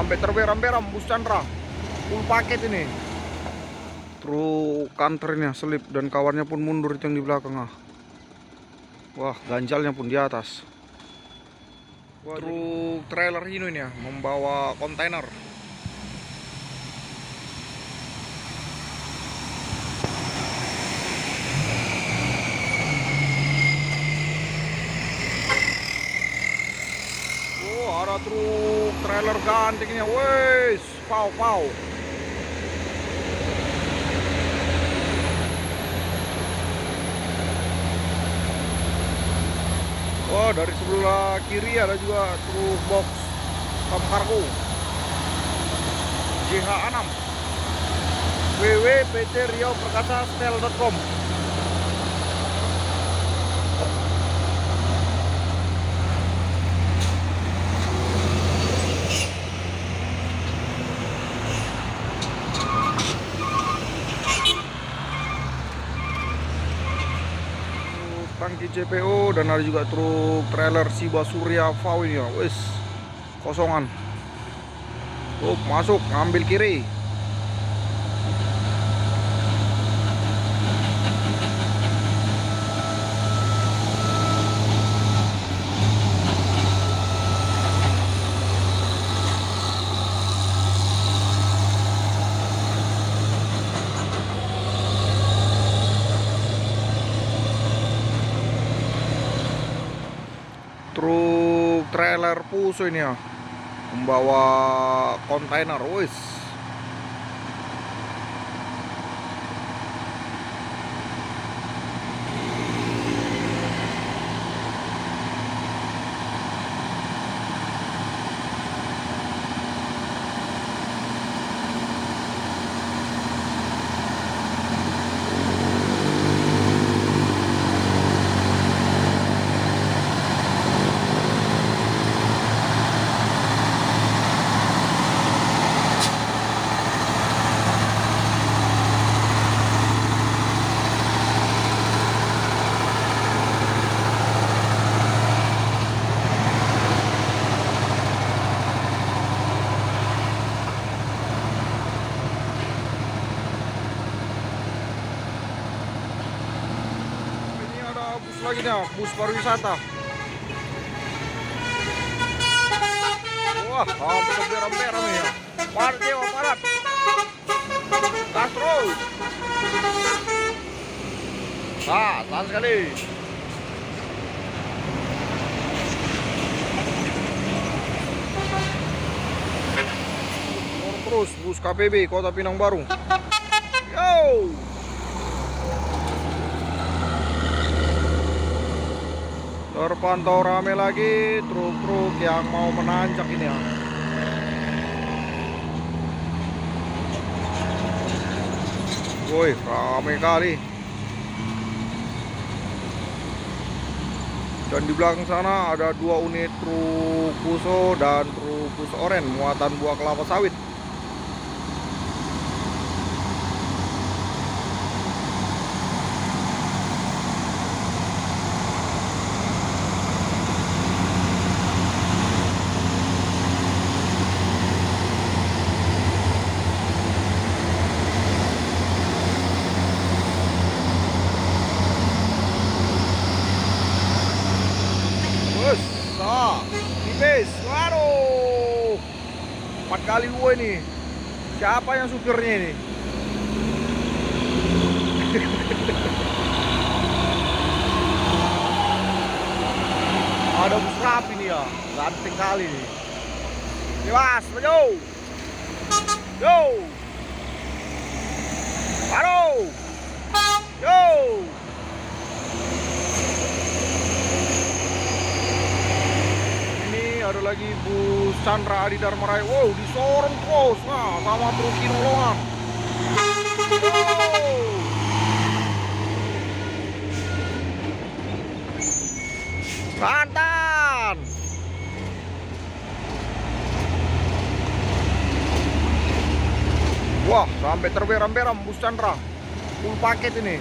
sampai terberam-beram bus Chandra. Full paket ini. Truk kantornya selip dan kawannya pun mundur itu yang di belakang. Wah, ganjalnya pun di atas. Truk trailer ini ya, membawa kontainer. Oh, ada truk trailer gantingnya, wes, pau. Oh, dari sebelah kiri ada juga truk box sama kargo JH6 www.pt.riau.perkasa.stel.com. Tangki CPO dan ada juga truk trailer Siba Surya VW ini ya. Wes, kosongan. Oh, masuk, ngambil kiri. Truk trailer Puso ini ya, membawa kontainer. Wes, ini ada bus lagi nih, bus pariwisata. Wah, hampir terberam-beram ya. Parat Jawa Barat. Gas terus. Tahan sekali. Terus bus KPB Kota Pinang Baru. Yo. Terpantau rame lagi truk-truk yang mau menanjak ini ya. Woi, rame kali. Dan di belakang sana ada 2 unit truk Puso dan truk Puso Oren muatan buah kelapa sawit. Tipis, waduh, 4 kali 2 ini. Siapa yang supirnya ini? Ada bus rapi nih ya, ganteng kali nih. Jelas, yo, yo, aduh, yo. Ada lagi bus Chandra Adi Dharma Raya. Wow, disorong terus. Nah, sama truk kinolongan. Wow. Santan. Wah, sampai terberam-beram bus Chandra. Full paket ini.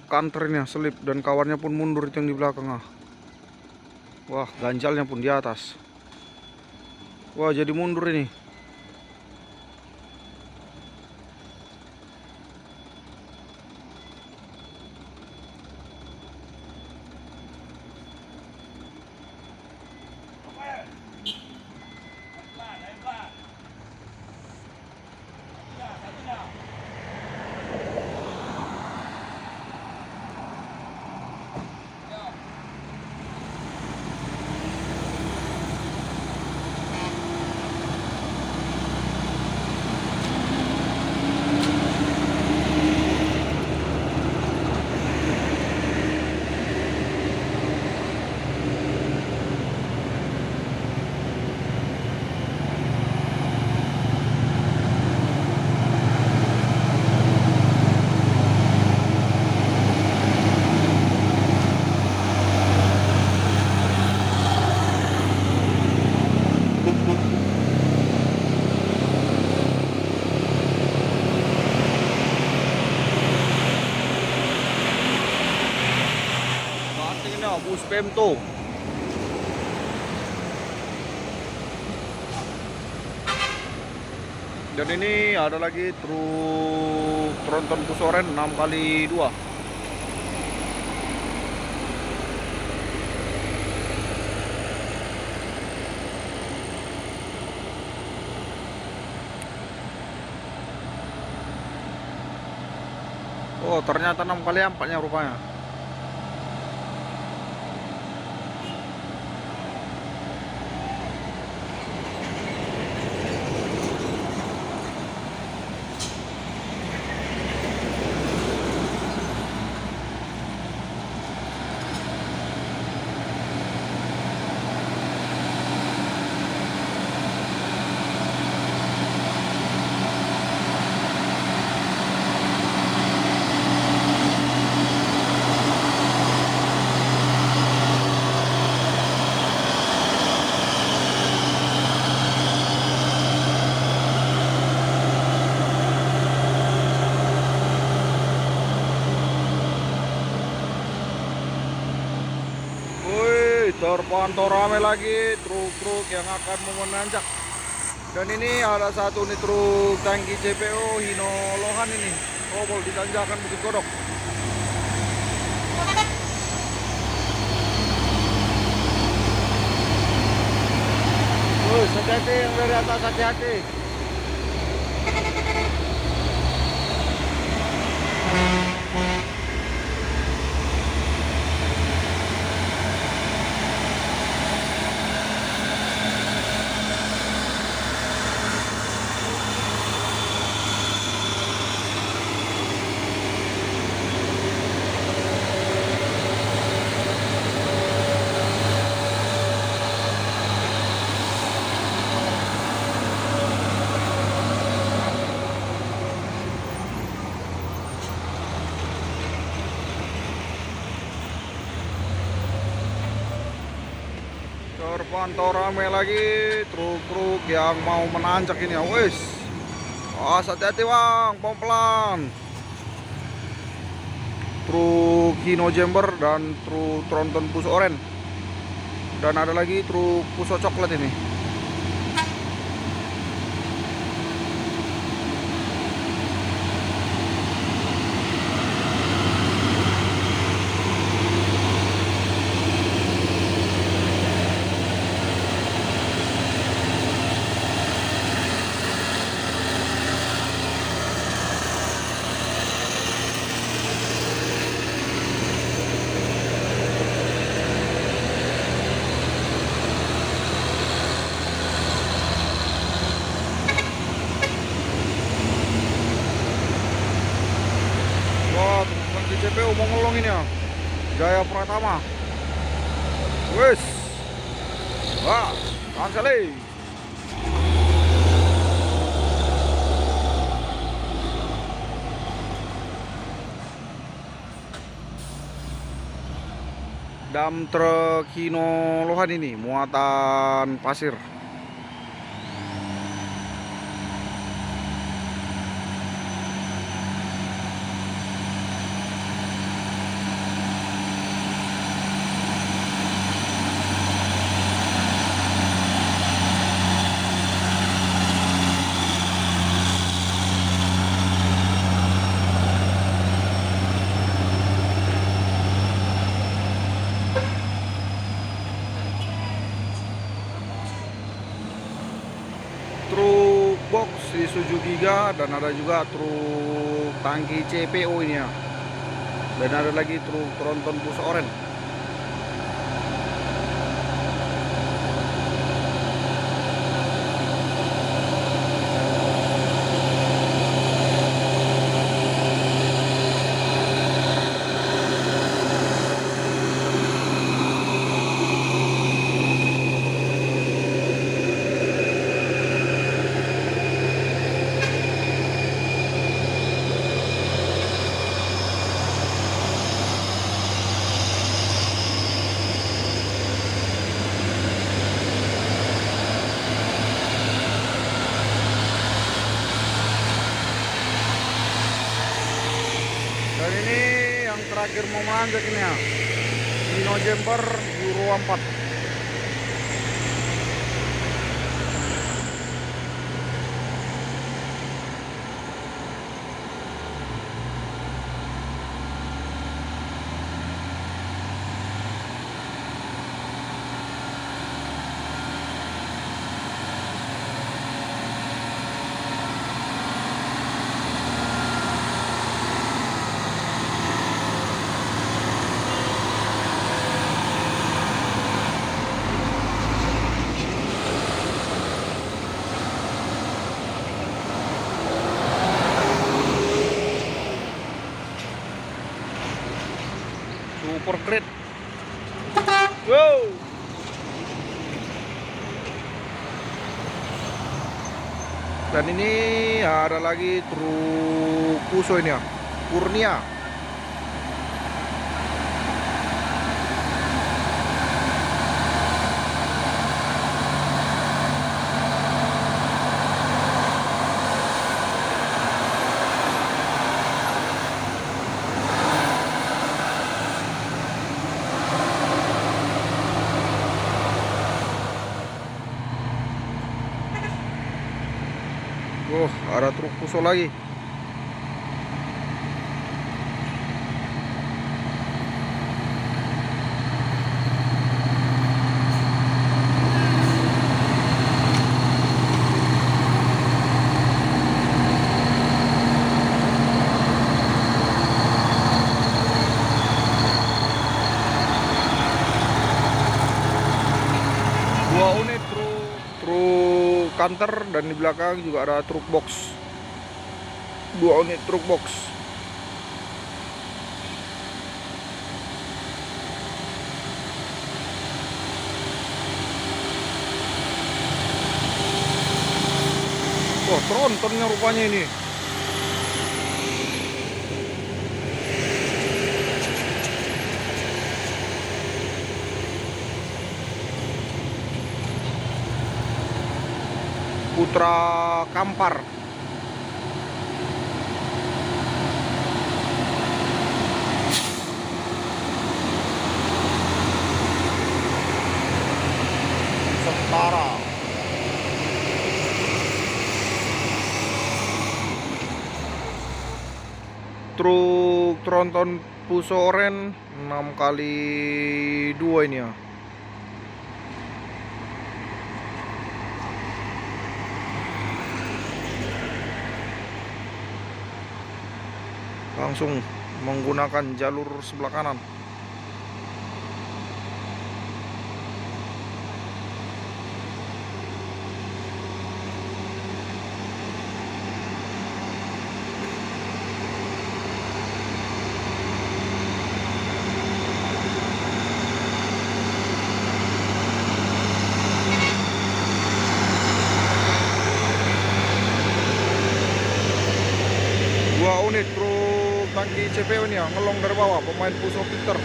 kanternya selip dan kawannya pun mundur itu yang di belakang. Wah, ganjalnya pun di atas. Wah, jadi mundur ini. Bus Pemto. Dan ini ada lagi truk tronton Pusoren 6x2. Oh, ternyata 6x4-nya rupanya. Terpantau ramai lagi truk-truk yang akan menanjak. Dan ini ada satu nih truk tangki JPO Hino Lohan ini, robol di tanjakan Bukit Godok. Hati-hati yang dari atas, hati-hati. Terpantau ramai lagi truk-truk yang mau menanjak ini. Wes, hati-hati bang, pelan-pelan. Truk Hino Jember dan truk tronton Pus Oren. Dan ada lagi truk Puso Coklat ini. JPO mau ngelong ini ya, Jaya Pratama. Wes, wah, cancel. Dam truk Hino Lohan ini muatan pasir. Asli Suzuki Giga, dan ada juga truk tangki CPO ini ya. Dan ada lagi truk tronton bus oren. Dan ini yang terakhir mau menanjak ini ya, Hino Jumper Euro 4. Super great. Wow. Dan ini ada lagi truk Puso ini ya, Kurnia. Ada truk Puso lagi. Dua unit truk kanter, dan di belakang juga ada truk box. Dua unit truk box. Wah, trontonnya rupanya ini. Putra Kampar. Setara. Truk tronton Puso oren 6x2 ini ya. Langsung menggunakan jalur sebelah kanan. Dua unit truk tangki CPO ini ya, ngelong dari bawah, pemain Puso Victor.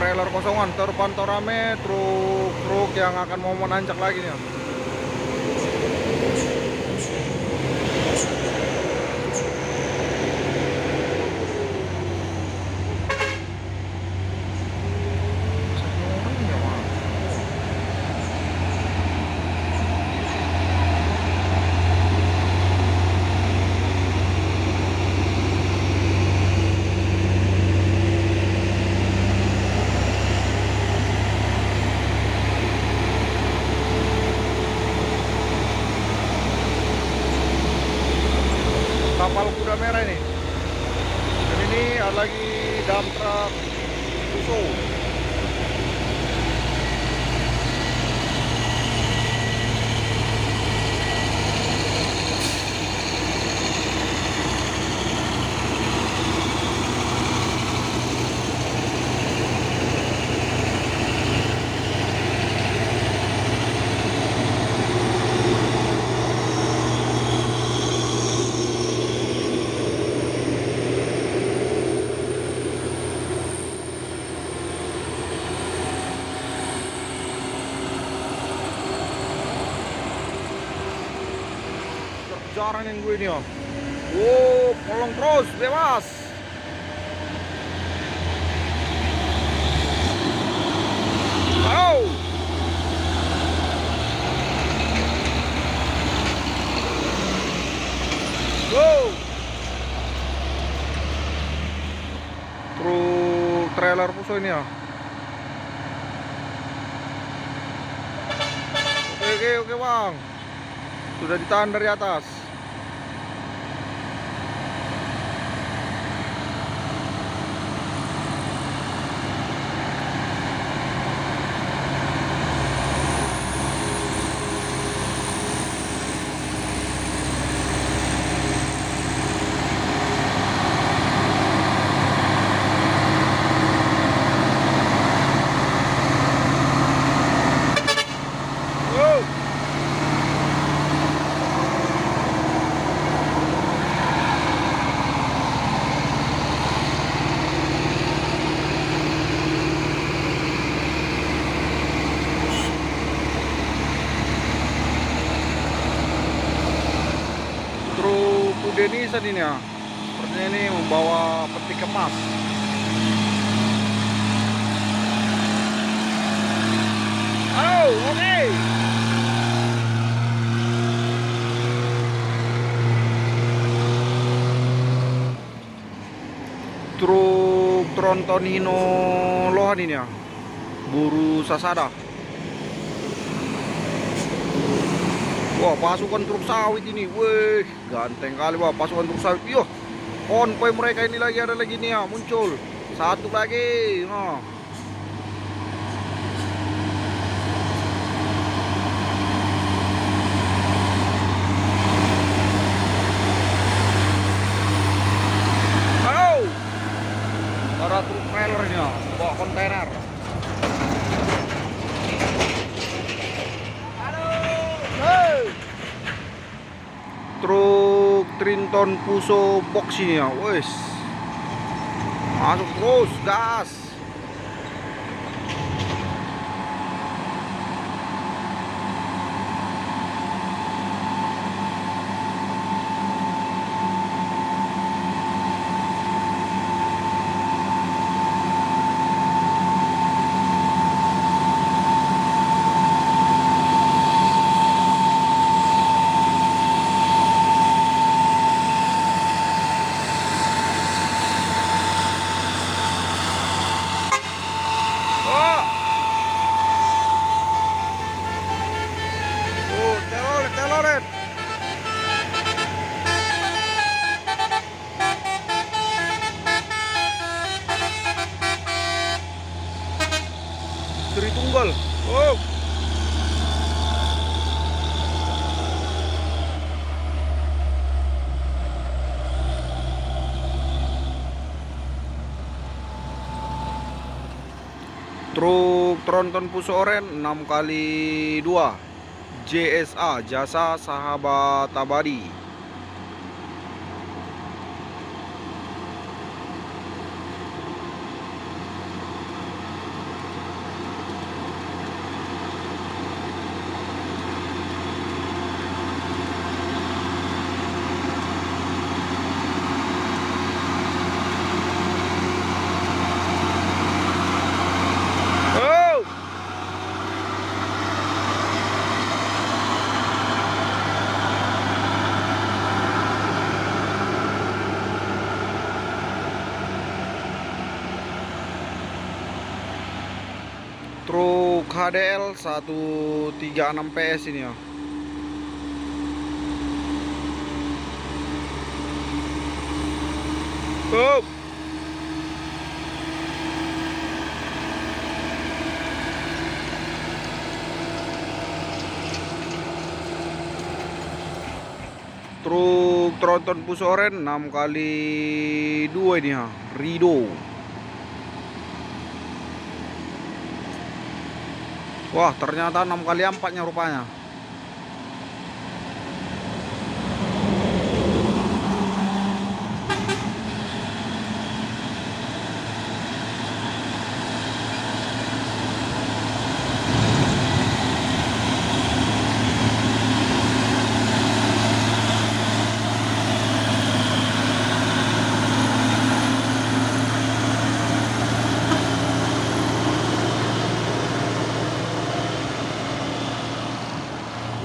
trailer kosongan terpantau rame, truk yang akan mau menanjak lagi nih. Kapal kuda merah ini. Dan ini ada lagi dump truck Fuso. Jarang yang gue ini ya. Wow, polong terus, bebas. Ayo. Go. Truk trailer Fuso ini ya. Oke bang. Sudah ditahan dari atas. Denisan ini ya, sepertinya ini membawa peti kemas. Oh, oke. Truk tronton Hino Lohan ini ya, buru Sasada. Wah, pasukan truk sawit ini, wih, ganteng kali wah pasukan truk sawit. Yo, konvoy mereka ini lagi ada lagi nih ya, muncul satu lagi. Nah. Halo, para truk trailernya bawa kontainer. Truk Trinton Fuso box ini ya, wes masuk terus gas. Telolet. Seri tunggal. Oh. Truk tronton Fuso oren 6x2 JSA, Jasa Sahabat Abadi. Truk HDL 136 PS ini ya. Up. Truk tronton pusoren 6x2 ini ya, Rido. Wah, ternyata 6x4-nya rupanya.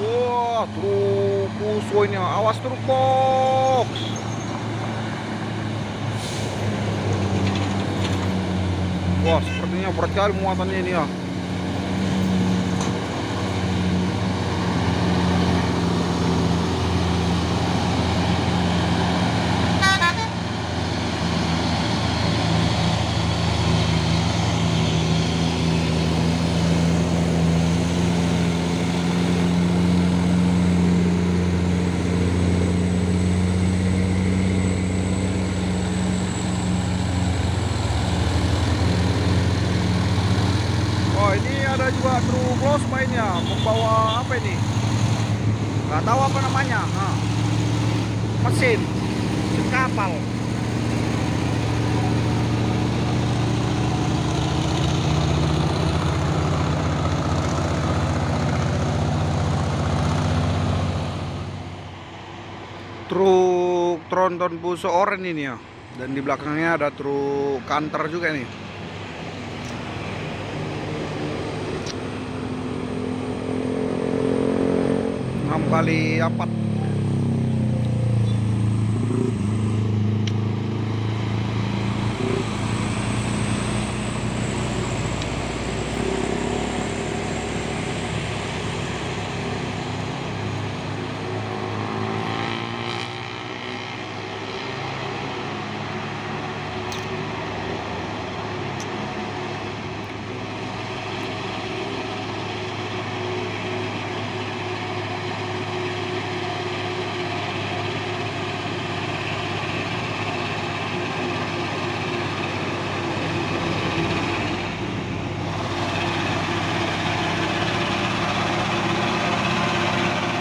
Wah, truk pusoinnya, awas truk box. Wah, sepertinya berat sekali muatannya ini ya. Oh, ini ada juga truk close mainnya, membawa apa ini? Nggak tahu apa namanya. Nah, mesin kapal. Truk tronton puso oren ini ya. Dan di belakangnya ada truk kanter juga nih. Kali 4.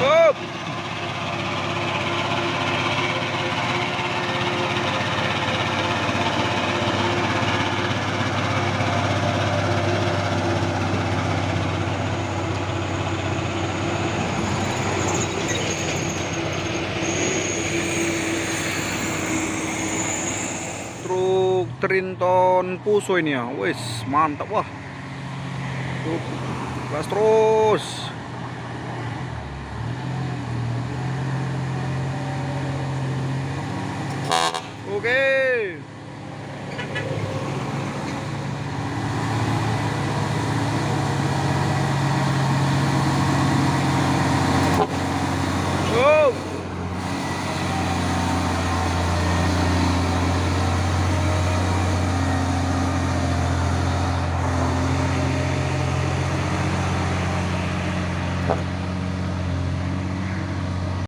Up. Truk trinton puso ini ya. Wes, mantap wah. Gas terus. Oke. Oh.